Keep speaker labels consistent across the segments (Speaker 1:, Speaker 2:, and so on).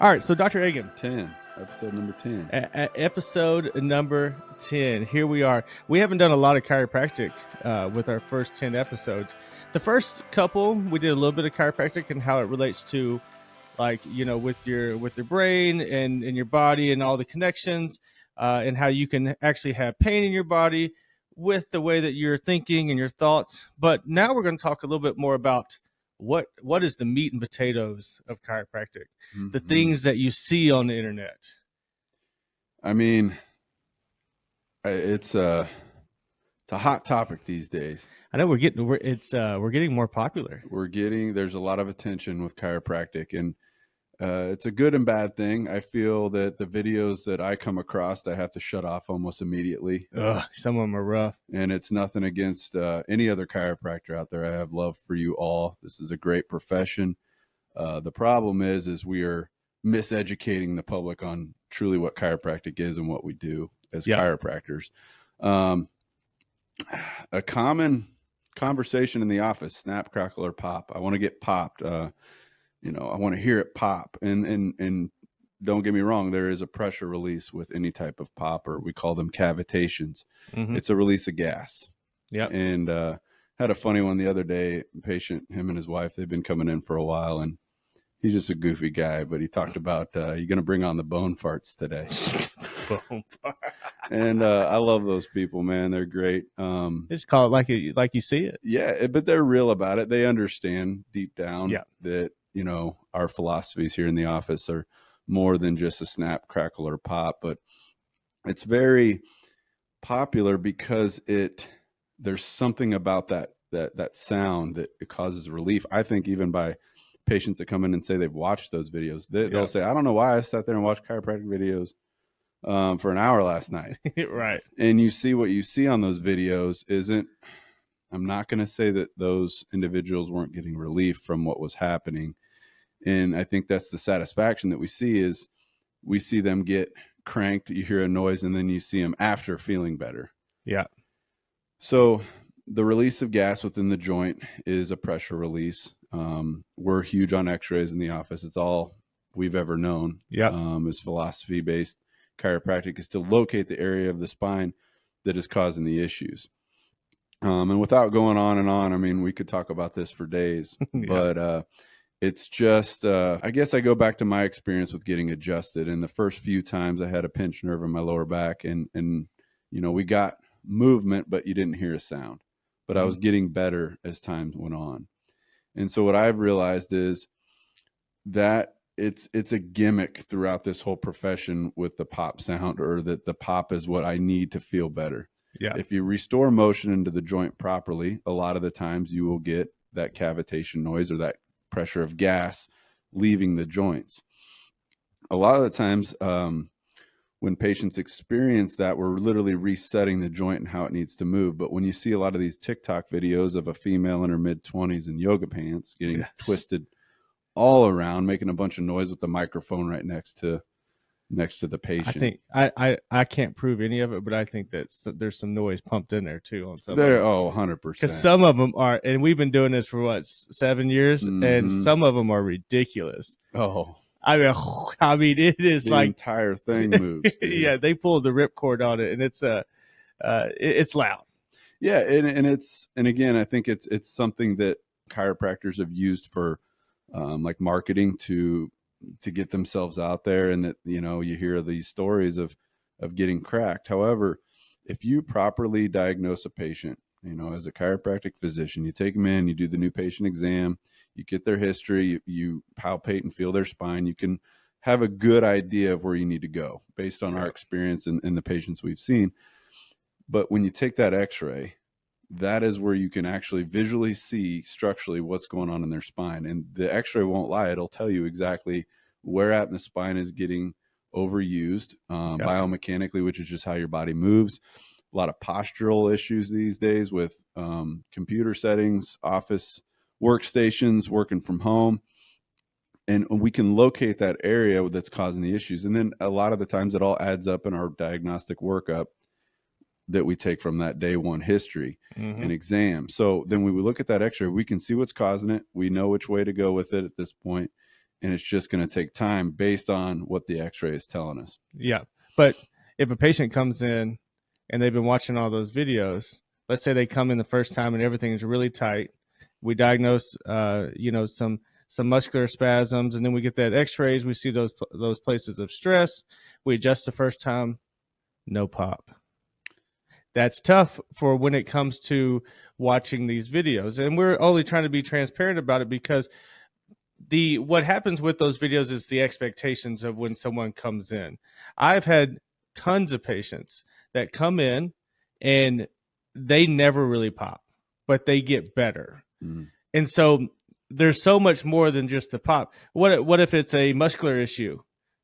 Speaker 1: All right, so Dr. Agan,
Speaker 2: 10, episode number 10.
Speaker 1: Episode number 10. Here we are. We haven't done a lot of chiropractic with our first 10 episodes. The first couple, we did a little bit of chiropractic and how it relates to, like, you know, with your brain and your body and all the connections, and how you can actually have pain in your body with the way that you're thinking and your thoughts. But now we're going to talk a little bit more about what is the meat and potatoes of chiropractic, the things that you see on the internet.
Speaker 2: I mean, it's a hot topic these days.
Speaker 1: I know we're getting more popular.
Speaker 2: There's a lot of attention with chiropractic, and it's a good and bad thing. I feel that the videos that I come across, I have to shut off almost immediately.
Speaker 1: Some of them are rough.
Speaker 2: And it's nothing against any other chiropractor out there. I have love for you all. This is a great profession. The problem is we are miseducating the public on truly what chiropractic is and what we do as chiropractors. A common conversation in the office: snap, crackle, or pop. I want to get popped. I want to hear it pop. And don't get me wrong, there is a pressure release with any type of pop, or we call them cavitations. Mm-hmm. It's a release of gas.
Speaker 1: Yeah.
Speaker 2: And had a funny one the other day. Patient, him and his wife, they've been coming in for a while, and he's just a goofy guy, but he talked about, you're going to bring on the bone farts today. And I love those people, man. They're great.
Speaker 1: Just call it like you see it.
Speaker 2: Yeah, but they're real about it. They understand deep down that, our philosophies here in the office are more than just a snap, crackle, or pop. But it's very popular because there's something about that sound that it causes relief. I think even by patients that come in and say they've watched those videos, they'll say, I don't know why I sat there and watched chiropractic videos for an hour last night.
Speaker 1: Right.
Speaker 2: And you see what you see on those videos I'm not going to say that those individuals weren't getting relief from what was happening. And I think that's the satisfaction that we see is we see them get cranked. You hear a noise and then you see them after feeling better.
Speaker 1: Yeah.
Speaker 2: So the release of gas within the joint is a pressure release. We're huge on x-rays in the office. It's all we've ever known. Is philosophy-based chiropractic is to locate the area of the spine that is causing the issues. And without going on and on, I mean, we could talk about this for days, but it's just, I guess I go back to my experience with getting adjusted. And the first few times I had a pinched nerve in my lower back and we got movement, but you didn't hear a sound. But I was getting better as time went on. And so what I've realized is that it's a gimmick throughout this whole profession with the pop sound, or that the pop is what I need to feel better. Yeah. If you restore motion into the joint properly, a lot of the times you will get that cavitation noise or that pressure of gas leaving the joints. A lot of the times when patients experience that, we're literally resetting the joint and how it needs to move. But when you see a lot of these TikTok videos of a female in her mid-20s in yoga pants getting twisted all around, making a bunch of noise with the microphone right next to the patient.
Speaker 1: I think I can't prove any of it, but I think that there's some noise pumped in there too on some.
Speaker 2: 100%.
Speaker 1: Because some of them are, and we've been doing this for 7 years, and some of them are ridiculous.
Speaker 2: Oh,
Speaker 1: I mean, it is
Speaker 2: the entire thing moves.
Speaker 1: Yeah, they pulled the ripcord on it, and it's loud.
Speaker 2: Yeah, and again, I think it's something that chiropractors have used for like marketing to get themselves out there, and that you hear these stories of getting cracked. However, if you properly diagnose a patient, as a chiropractic physician, you take them in, you do the new patient exam, you get their history, you palpate and feel their spine, you can have a good idea of where you need to go based on our experience and the patients we've seen. But when you take that x-ray, that is where you can actually visually see structurally what's going on in their spine. And the x-ray won't lie. It'll tell you exactly where at in the spine is getting overused biomechanically, which is just how your body moves. A lot of postural issues these days with computer settings, office workstations, working from home. And we can locate that area that's causing the issues. And then a lot of the times it all adds up in our diagnostic workup that we take from that day one history and exam. So then when we look at that x-ray, we can see what's causing it. We know which way to go with it at this point. and it's just going to take time based on what the x-ray is telling us.
Speaker 1: Yeah. But if a patient comes in and they've been watching all those videos, let's say they come in the first time and everything is really tight. We diagnose, some muscular spasms, and then we get that x-rays. We see those places of stress. We adjust the first time, no pop. That's tough for when it comes to watching these videos. And we're only trying to be transparent about it because what happens with those videos is the expectations of when someone comes in. I've had tons of patients that come in and they never really pop, but they get better. Mm. And so there's so much more than just the pop. What if it's a muscular issue?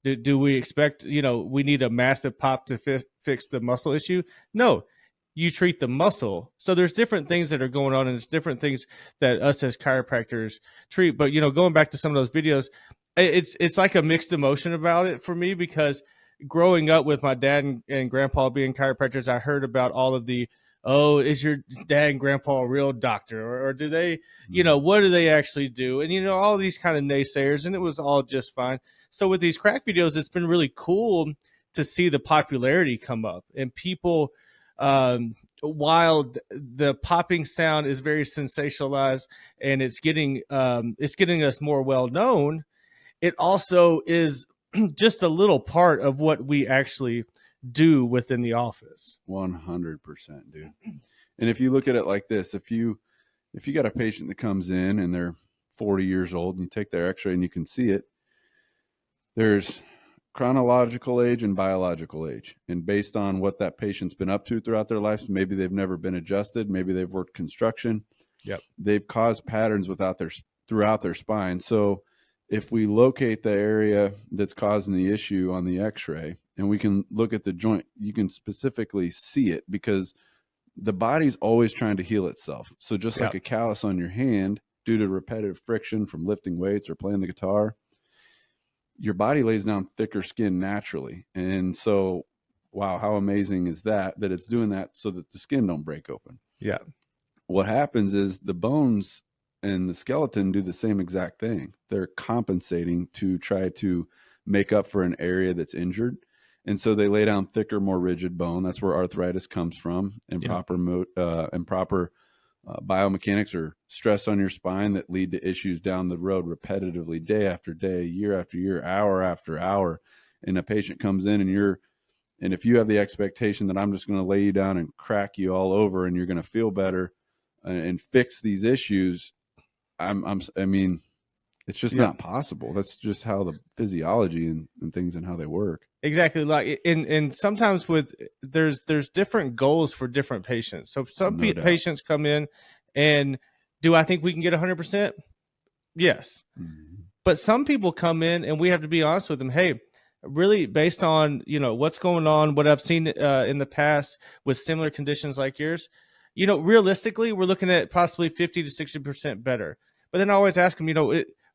Speaker 1: Do we expect, we need a massive pop to fix the muscle issue? No, you treat the muscle. So there's different things that are going on, and there's different things that us as chiropractors treat. But, going back to some of those videos, it's like a mixed emotion about it for me, because growing up with my dad and grandpa being chiropractors, I heard about all of the, oh, is your dad and grandpa a real doctor? Or do they, what do they actually do? And, all these kind of naysayers, and it was all just fine. So with these crack videos, it's been really cool to see the popularity come up, and people, while the popping sound is very sensationalized and it's getting us more well known, it also is just a little part of what we actually do within the office.
Speaker 2: 100%, dude. And if you look at it like this, if you got a patient that comes in and they're 40 years old and you take their x-ray and you can see it, there's chronological age and biological age. And based on what that patient's been up to throughout their lives, maybe they've never been adjusted, maybe they've worked construction.
Speaker 1: Yep.
Speaker 2: They've caused patterns throughout their spine. So if we locate the area that's causing the issue on the x-ray and we can look at the joint, you can specifically see it, because the body's always trying to heal itself. So just like a callus on your hand, due to repetitive friction from lifting weights or playing the guitar, your body lays down thicker skin naturally. And so, wow, how amazing is that it's doing that so that the skin don't break open.
Speaker 1: Yeah.
Speaker 2: What happens is the bones and the skeleton do the same exact thing. They're compensating to try to make up for an area that's injured. And so they lay down thicker, more rigid bone. That's where arthritis comes from, and proper biomechanics or stress on your spine that lead to issues down the road repetitively, day after day, year after year, hour after hour. And a patient comes in and if you have the expectation that I'm just going to lay you down and crack you all over and you're going to feel better and fix these issues, I mean, it's just not possible. That's just how the physiology and things and how they work.
Speaker 1: Exactly. Like, and sometimes there's different goals for different patients. So some patients come in and, do I think we can get 100%? Yes. Mm-hmm. But some people come in and we have to be honest with them. Hey, really, based on, what's going on, what I've seen in the past with similar conditions like yours, realistically, we're looking at possibly 50 to 60% better. But then I always ask them,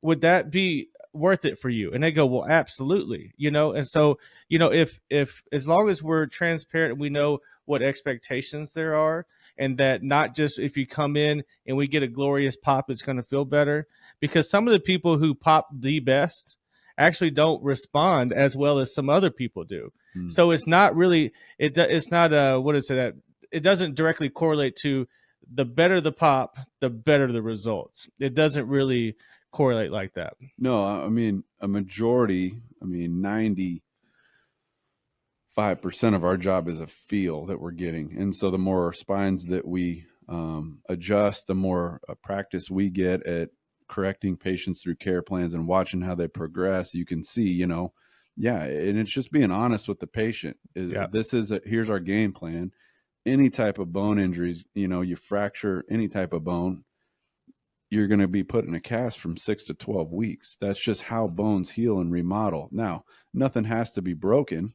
Speaker 1: would that be worth it for you? And they go, well, absolutely. And so, if as long as we're transparent and we know what expectations there are, and that not just if you come in and we get a glorious pop, it's going to feel better, because some of the people who pop the best actually don't respond as well as some other people do. So it's not really, it's not what is it? It doesn't directly correlate to the better the pop, the better the results. It doesn't really correlate like that.
Speaker 2: No, I mean, a majority, 95% of our job is a feel that we're getting. And so the more spines that we adjust, the more practice we get at correcting patients through care plans and watching how they progress, you can see, and it's just being honest with the patient. Here's our game plan. Any type of bone injuries, you fracture any type of bone, you're going to be put in a cast from 6 to 12 weeks. That's just how bones heal and remodel. Now, nothing has to be broken,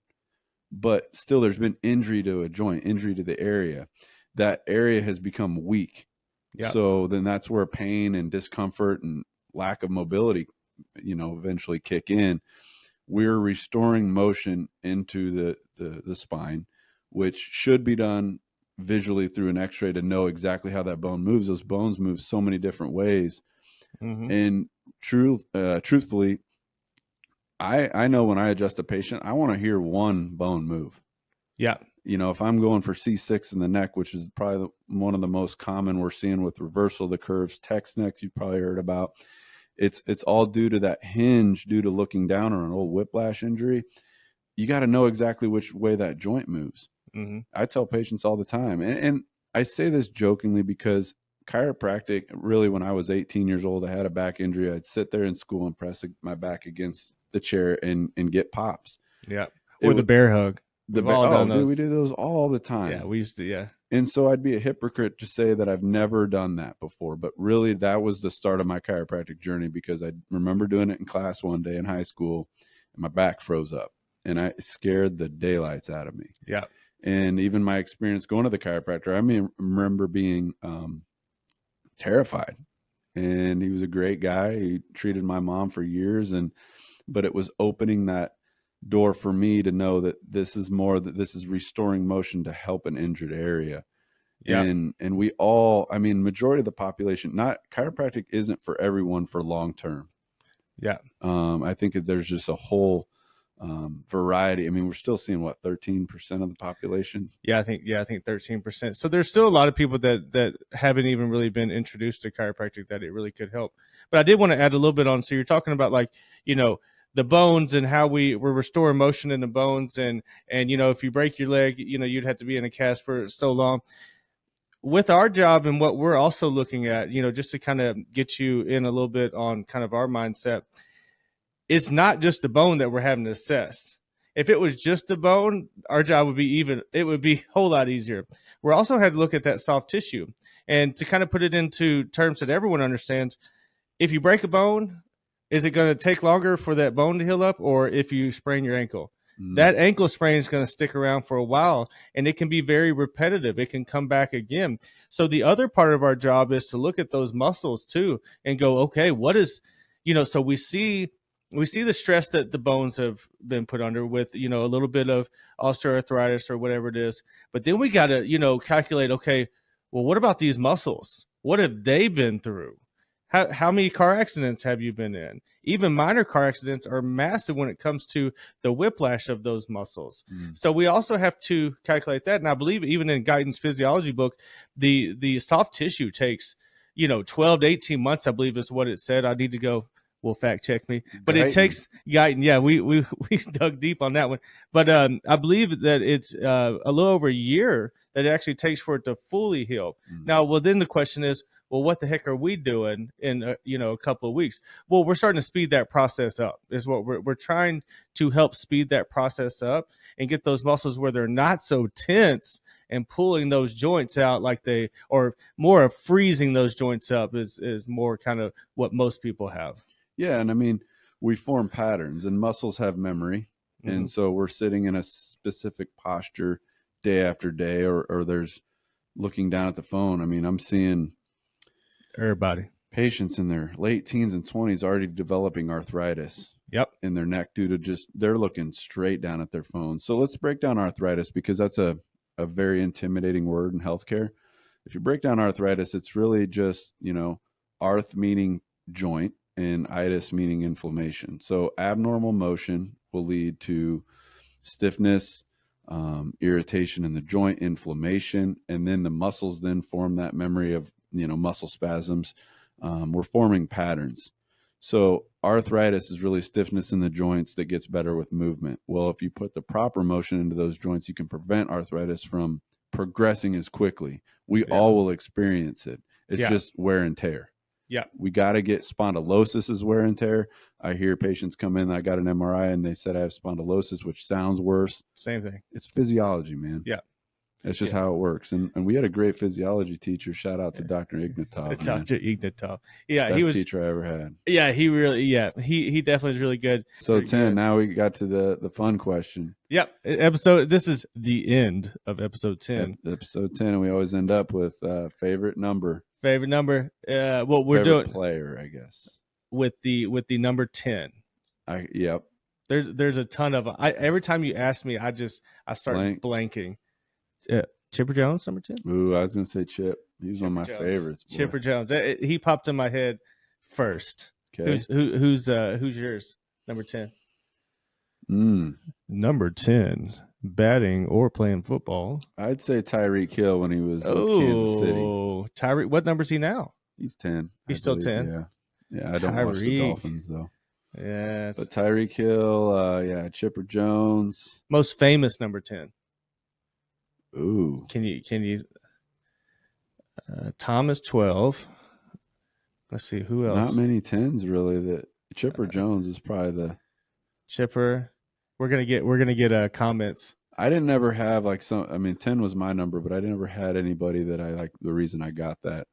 Speaker 2: but still there's been injury to a joint, injury to the area. That area has become weak. Yep. So then that's where pain and discomfort and lack of mobility, eventually kick in. We're restoring motion into the spine, which should be done visually through an x-ray to know exactly how that bone moves. Those bones move so many different ways. Mm-hmm. And truthfully, I know when I adjust a patient, I want to hear one bone move.
Speaker 1: Yeah.
Speaker 2: You know, if I'm going for C6 in the neck, which is probably one of the most common we're seeing with reversal of the curves, text necks you've probably heard about. It's all due to that hinge, due to looking down or an old whiplash injury. You got to know exactly which way that joint moves.
Speaker 1: Mm-hmm.
Speaker 2: I tell patients all the time, and I say this jokingly because chiropractic, really, when I was 18 years old, I had a back injury. I'd sit there in school and press my back against the chair and get pops.
Speaker 1: Yeah. Or the bear hug. We've all done those.
Speaker 2: Dude, we do those all the time.
Speaker 1: Yeah, we used to, yeah.
Speaker 2: And so I'd be a hypocrite to say that I've never done that before. But really, that was the start of my chiropractic journey, because I remember doing it in class one day in high school, and my back froze up, and I scared the daylights out of me.
Speaker 1: Yeah.
Speaker 2: And even my experience going to the chiropractor, I remember being terrified. And he was a great guy. He treated my mom for years, but it was opening that door for me to know that this is restoring motion to help an injured area. Yeah. And we all, I mean, majority of the population, not chiropractic isn't for everyone for long term.
Speaker 1: Yeah.
Speaker 2: I think that there's just a whole variety. I mean, we're still seeing what, 13% of the population.
Speaker 1: I think 13%. So there's still a lot of people that haven't even really been introduced to chiropractic that it really could help. But I did want to add a little bit on. So you're talking about, like, you know, the bones and how we're restoring motion in the bones, and you know, if you break your leg, you know, you'd have to be in a cast for so long. With our job and what we're also looking at, you know, just to kind of get you in a little bit on kind of our mindset, it's not just the bone that we're having to assess. If it was just the bone, our job would be a whole lot easier. We're also had to look at that soft tissue, and to kind of put it into terms that everyone understands. If you break a bone, is it going to take longer for that bone to heal up, or if you sprain your ankle? That ankle sprain is going to stick around for a while, and it can be very repetitive. It can come back again. So the other part of our job is to look at those muscles too and go, okay, what is, you know, so we see the stress that the bones have been put under with, you know, a little bit of osteoarthritis or whatever it is. But then we got to, you know, calculate, okay, well, what about these muscles? What have they been through? How many car accidents have you been in? Even minor car accidents are massive when it comes to the whiplash of those muscles. So we also have to calculate that. And I believe even in Guyton's physiology book, the soft tissue takes, you know, 12 to 18 months, I believe is what it said. I need to go, will fact check me. But Guyton. It takes Guyton. Yeah, we dug deep on that one. But I believe that it's a little over a year that it actually takes for it to fully heal. Now, well, then the question is, well, what the heck are we doing in you know, a couple of weeks? Well, we're starting to speed that process up. Is what we're trying to help speed that process up and get those muscles where they're not so tense, and pulling those joints out like they, or more of freezing those joints up is more kind of what most people have.
Speaker 2: Yeah, and I mean, we form patterns, and muscles have memory, and so we're sitting in a specific posture day after day, or there's looking down at the phone. I mean, I'm seeing
Speaker 1: everybody,
Speaker 2: patients in their late teens and 20s already developing arthritis in their neck due to just they're looking straight down at their phone. So let's break down arthritis, because that's a very intimidating word in healthcare. If you break down arthritis, it's really just, you know, arth meaning joint and itis meaning inflammation. So abnormal motion will lead to stiffness, irritation in the joint, inflammation, and then the muscles then form that memory of, you know, muscle spasms. We're forming patterns. So arthritis is really stiffness in the joints that gets better with movement. Well, if you put the proper motion into those joints, you can prevent arthritis from progressing as quickly. We all will experience it. It's just wear and tear.
Speaker 1: Yeah.
Speaker 2: We got to get spondylosis as wear and tear. I hear patients come in, I got an MRI and they said I have spondylosis, which sounds worse.
Speaker 1: Same thing.
Speaker 2: It's physiology, man.
Speaker 1: Yeah.
Speaker 2: That's just how it works. And we had a great physiology teacher. Shout out to Dr. Ignatov.
Speaker 1: Dr. Ignatov. Yeah.
Speaker 2: Best
Speaker 1: he was
Speaker 2: teacher I ever had.
Speaker 1: Yeah. He really, he definitely is really good.
Speaker 2: So
Speaker 1: very
Speaker 2: 10,
Speaker 1: good.
Speaker 2: Now we got to the fun question.
Speaker 1: Yep. This is the end of episode 10.
Speaker 2: Episode 10. And we always end up with favorite number.
Speaker 1: Favorite number. What we're
Speaker 2: favorite
Speaker 1: doing.
Speaker 2: Player, I guess.
Speaker 1: With the number 10.
Speaker 2: Yep.
Speaker 1: There's a ton of every time you ask me, I start blanking. Chipper Jones, number 10.
Speaker 2: Ooh, I was gonna say Chip. He's one of my favorites. Boy.
Speaker 1: Chipper Jones. He popped in my head first.
Speaker 2: Okay.
Speaker 1: Who's yours? Number 10. Number 10, batting or playing football.
Speaker 2: I'd say Tyreek Hill when he was with Kansas City.
Speaker 1: Tyreek, what number is he now?
Speaker 2: He's 10.
Speaker 1: He's still 10?
Speaker 2: Yeah. Yeah, I don't watch the Dolphins, though.
Speaker 1: Yeah.
Speaker 2: But Tyreek Hill, Chipper Jones.
Speaker 1: Most famous number 10.
Speaker 2: Ooh.
Speaker 1: Can you Thomas 12. Let's see who else.
Speaker 2: Not many 10s really. That Chipper Jones is probably the
Speaker 1: Chipper. We're gonna get comments.
Speaker 2: I didn't ever have 10 was my number, but I never had anybody that I like. The reason I got that,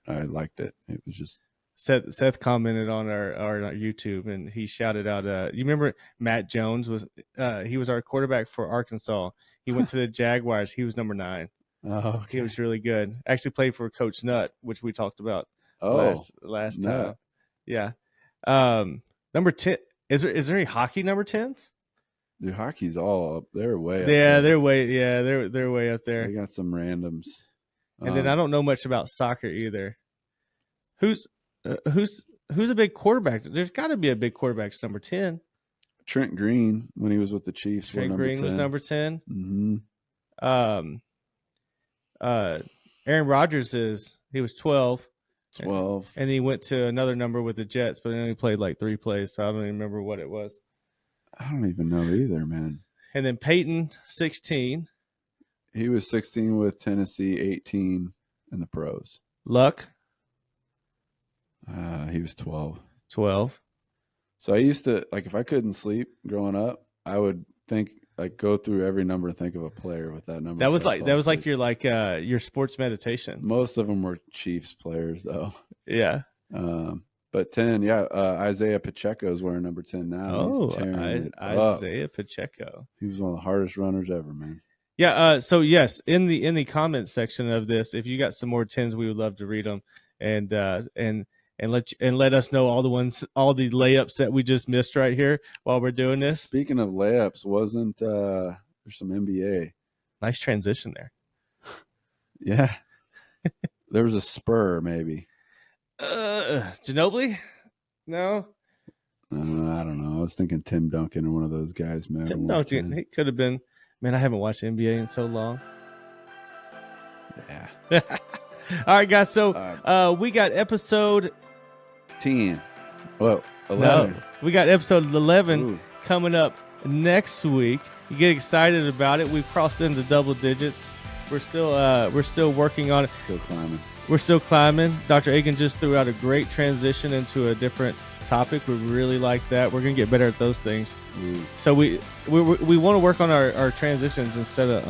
Speaker 2: I liked it. It was just
Speaker 1: Seth commented on our YouTube, and he shouted out. You remember Matt Jones he was our quarterback for Arkansas. He went to the Jaguars. He was number 9.
Speaker 2: Oh, okay.
Speaker 1: He was really good. Actually played for Coach Nutt, which we talked about last time. Yeah. Number 10. Is there any hockey number 10s?
Speaker 2: The hockey's all up. They're way up
Speaker 1: there.
Speaker 2: They're
Speaker 1: way up there.
Speaker 2: They got some randoms.
Speaker 1: And then I don't know much about soccer either. Who's a big quarterback? There's got to be a big quarterback's number 10.
Speaker 2: Trent Green when he was with the Chiefs.
Speaker 1: Trent Green was number 10.
Speaker 2: Mm-hmm.
Speaker 1: Aaron Rodgers he was 12.
Speaker 2: 12.
Speaker 1: And he went to another number with the Jets, but he only played like 3 plays, so I don't even remember what it was.
Speaker 2: I don't even know either, man.
Speaker 1: And then Peyton, 16.
Speaker 2: He was 16 with Tennessee, 18 in the pros.
Speaker 1: Luck?
Speaker 2: He was 12.
Speaker 1: 12.
Speaker 2: So I used to, if I couldn't sleep growing up, I would think, go through every number and think of a player with that number.
Speaker 1: That was your sports meditation.
Speaker 2: Most of them were Chiefs players, though.
Speaker 1: Yeah.
Speaker 2: But 10, Isaiah Pacheco is wearing number 10 now.
Speaker 1: Oh, Isaiah Pacheco.
Speaker 2: He was one of the hardest runners ever, man.
Speaker 1: Yeah. So yes, in the comments section of this, if you got some more 10s, we would love to read them and let us know all the layups that we just missed right here while we're doing this.
Speaker 2: Speaking of layups, wasn't there's some NBA?
Speaker 1: Nice transition there.
Speaker 2: Yeah. There was a spur, maybe.
Speaker 1: Ginobili? No.
Speaker 2: I don't know. I was thinking Tim Duncan or one of those guys, man.
Speaker 1: Tim Duncan. He could have been. Man, I haven't watched NBA in so long.
Speaker 2: Yeah.
Speaker 1: All right, guys. So we got episode
Speaker 2: 10. Well, 11.
Speaker 1: No, we got episode 11
Speaker 2: Ooh.
Speaker 1: coming up next week. You get excited about it. We've crossed into double digits. We're still working on it.
Speaker 2: Still climbing.
Speaker 1: We're still climbing. Dr. Agan just threw out a great transition into a different topic. We really like that. We're gonna get better at those things. So we want to work on our transitions instead of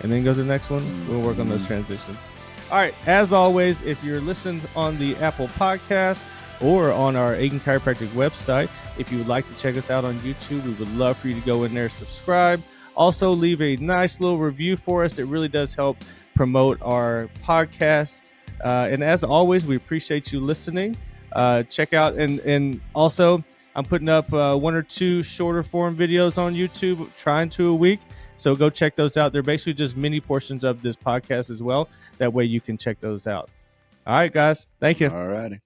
Speaker 1: and then go to the next one. We'll work on those transitions. All right. As always, if you're listening on the Apple Podcast or on our Agan Chiropractic website, if you would like to check us out on YouTube, we would love for you to go in there, subscribe. Also, leave a nice little review for us. It really does help promote our podcast. And as always, we appreciate you listening. Check out and also I'm putting up 1 or 2 shorter form videos on YouTube, trying to a week. So go check those out. They're basically just mini portions of this podcast as well. That way you can check those out. All right, guys. Thank you.
Speaker 2: All righty.